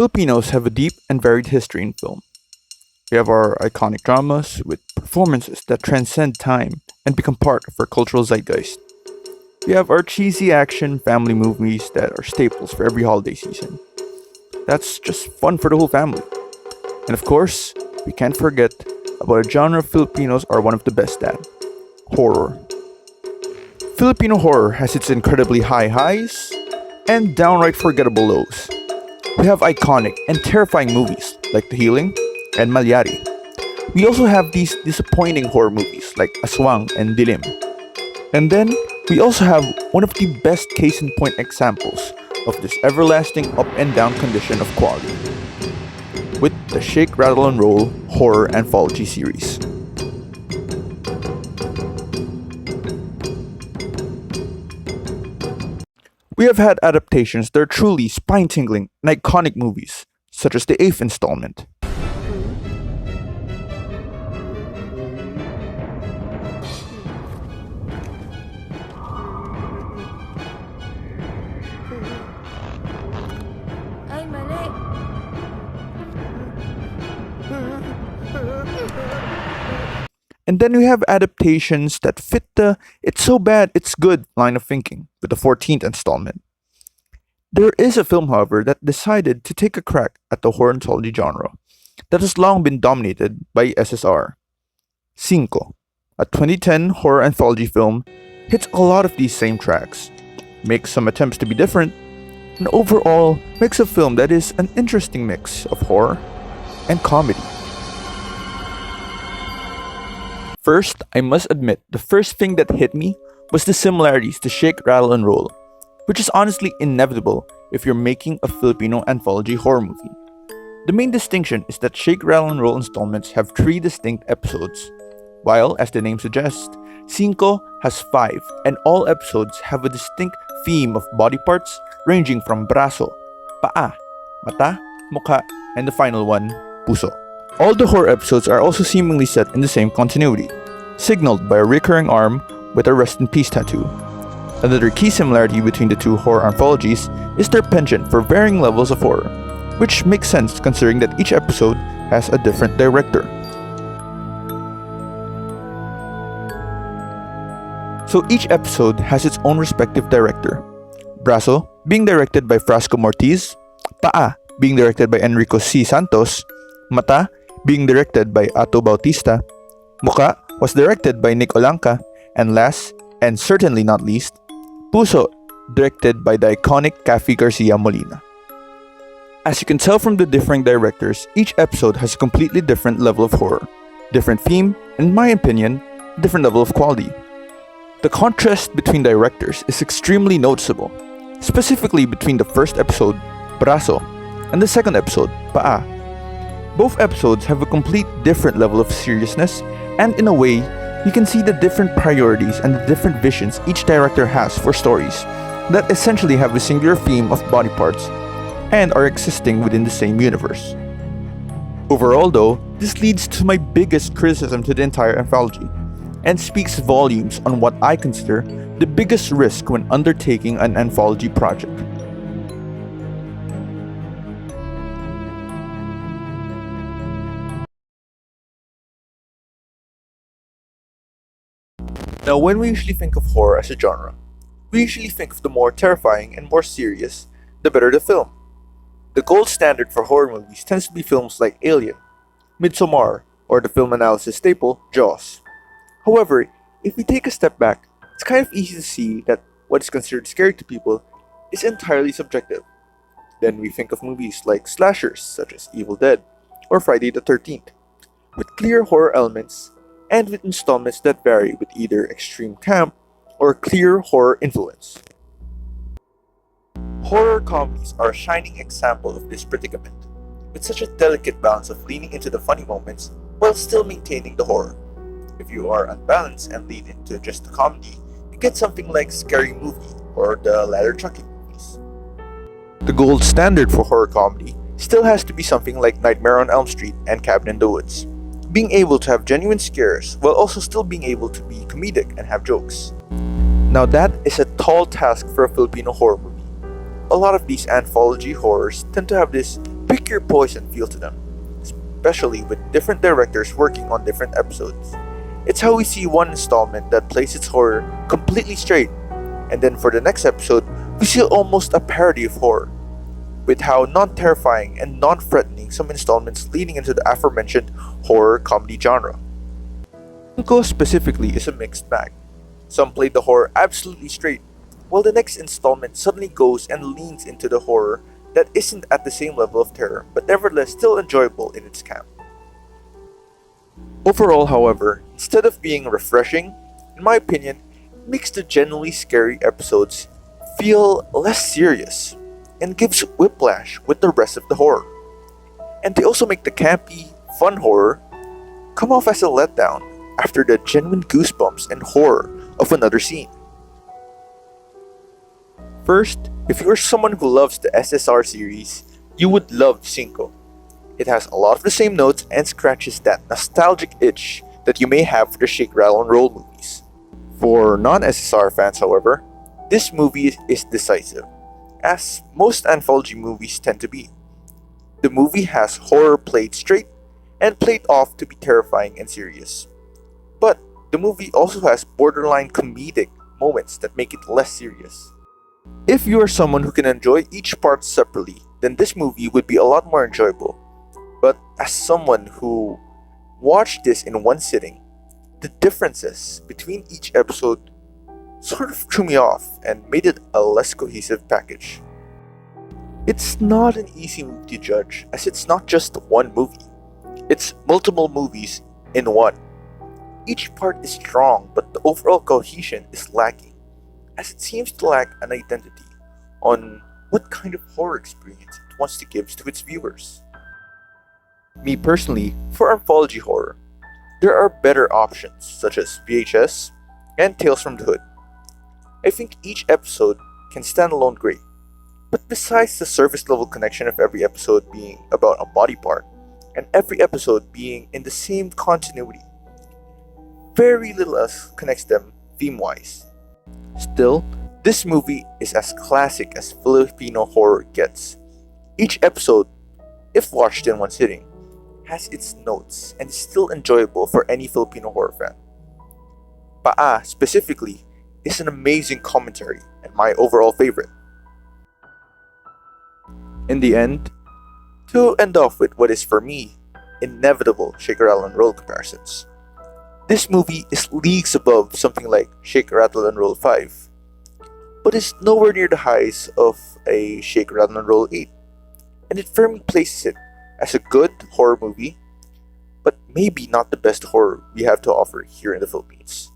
Filipinos have a deep and varied history in film. We have our iconic dramas with performances that transcend time and become part of our cultural zeitgeist. We have our cheesy action family movies that are staples for every holiday season. That's just fun for the whole family. And of course, we can't forget about a genre Filipinos are one of the best at: horror. Filipino horror has its incredibly high highs and downright forgettable lows. We have iconic and terrifying movies like The Healing and Malyari. We also have these disappointing horror movies like Aswang and Dilim. And then we also have one of the best case in point examples of this everlasting up and down condition of quality with the Shake, Rattle and Roll horror anthology series. We have had adaptations that are truly spine-tingling and iconic movies, such as the 8th installment. Ay, mali. And then we have adaptations that fit the "it's so bad, it's good" line of thinking with the 14th installment. There is a film, however, that decided to take a crack at the horror anthology genre that has long been dominated by SSR. Cinco, a 2010 horror anthology film, hits a lot of these same tracks, makes some attempts to be different, and overall makes a film that is an interesting mix of horror and comedy. First, I must admit, the first thing that hit me was the similarities to Shake, Rattle and Roll, which is honestly inevitable if you're making a Filipino anthology horror movie. The main distinction is that Shake, Rattle and Roll installments have 3 distinct episodes, while, as the name suggests, Cinco has 5, and all episodes have a distinct theme of body parts ranging from braso, paa, mata, mukha, and the final one, puso. All the horror episodes are also seemingly set in the same continuity, signaled by a recurring arm with a rest in peace tattoo. Another key similarity between the two horror anthologies is their penchant for varying levels of horror, which makes sense considering that each episode has a different director. So each episode has its own respective director. Braso being directed by Frasco Mortiz, Paa being directed by Enrico C. Santos, Mata being directed by Ato Bautista, Mukha was directed by Nick Olanca, and last, and certainly not least, Puso, directed by the iconic Kathy Garcia Molina. As you can tell from the differing directors, each episode has a completely different level of horror, different theme, and in my opinion, different level of quality. The contrast between directors is extremely noticeable, specifically between the first episode, Braso, and the second episode, Paa. Both episodes have a complete different level of seriousness, and in a way, you can see the different priorities and the different visions each director has for stories that essentially have a singular theme of body parts and are existing within the same universe. Overall though, this leads to my biggest criticism to the entire anthology, and speaks volumes on what I consider the biggest risk when undertaking an anthology project. Now, when we usually think of horror as a genre, we usually think of the more terrifying and more serious, the better the film. The gold standard for horror movies tends to be films like Alien, Midsommar, or the film analysis staple, Jaws. However, if we take a step back, it's kind of easy to see that what is considered scary to people is entirely subjective. Then we think of movies like slashers such as Evil Dead or Friday the 13th, with clear horror elements and with installments that vary with either extreme camp or clear horror influence. Horror comedies are a shining example of this predicament, with such a delicate balance of leaning into the funny moments while still maintaining the horror. If you are unbalanced and lean into just a comedy, you get something like Scary Movie or the latter Chucky movies. The gold standard for horror comedy still has to be something like Nightmare on Elm Street and Cabin in the Woods, being able to have genuine scares while also still being able to be comedic and have jokes. Now that is a tall task for a Filipino horror movie. A lot of these anthology horrors tend to have this pick your poison feel to them, especially with different directors working on different episodes. It's how we see one installment that plays its horror completely straight, and then for the next episode, we see almost a parody of horror, with how non-terrifying and non-threatening some installments leaning into the aforementioned horror comedy genre. Uncle specifically is a mixed bag. Some play the horror absolutely straight, while the next installment suddenly goes and leans into the horror that isn't at the same level of terror, but nevertheless still enjoyable in its camp. Overall, however, instead of being refreshing, in my opinion, it makes the genuinely scary episodes feel less serious and gives whiplash with the rest of the horror. And they also make the campy, fun horror come off as a letdown after the genuine goosebumps and horror of another scene. First, if you're someone who loves the SSR series, you would love Cinco. It has a lot of the same notes and scratches that nostalgic itch that you may have for the Shake, Rattle, and Roll movies. For non-SSR fans, however, this movie is decisive, as most anthology movies tend to be. The movie has horror played straight and played off to be terrifying and serious. But the movie also has borderline comedic moments that make it less serious. If you are someone who can enjoy each part separately, then this movie would be a lot more enjoyable. But as someone who watched this in one sitting, the differences between each episode sort of threw me off and made it a less cohesive package. It's not an easy movie to judge, as it's not just one movie. It's multiple movies in one. Each part is strong, but the overall cohesion is lacking, as it seems to lack an identity on what kind of horror experience it wants to give to its viewers. Me personally, for anthology horror, there are better options such as VHS and Tales from the Hood. I think each episode can stand alone great, but besides the surface level connection of every episode being about a body part, and every episode being in the same continuity, very little else connects them theme-wise. Still, this movie is as classic as Filipino horror gets. Each episode, if watched in one sitting, has its notes and is still enjoyable for any Filipino horror fan. Paa, specifically, is an amazing commentary and my overall favorite. In the end, to end off with what is for me inevitable Shake, Rattle, and Roll comparisons, this movie is leagues above something like Shake, Rattle, and Roll 5, but is nowhere near the highs of a Shake, Rattle, and Roll 8, and it firmly places it as a good horror movie, but maybe not the best horror we have to offer here in the Philippines.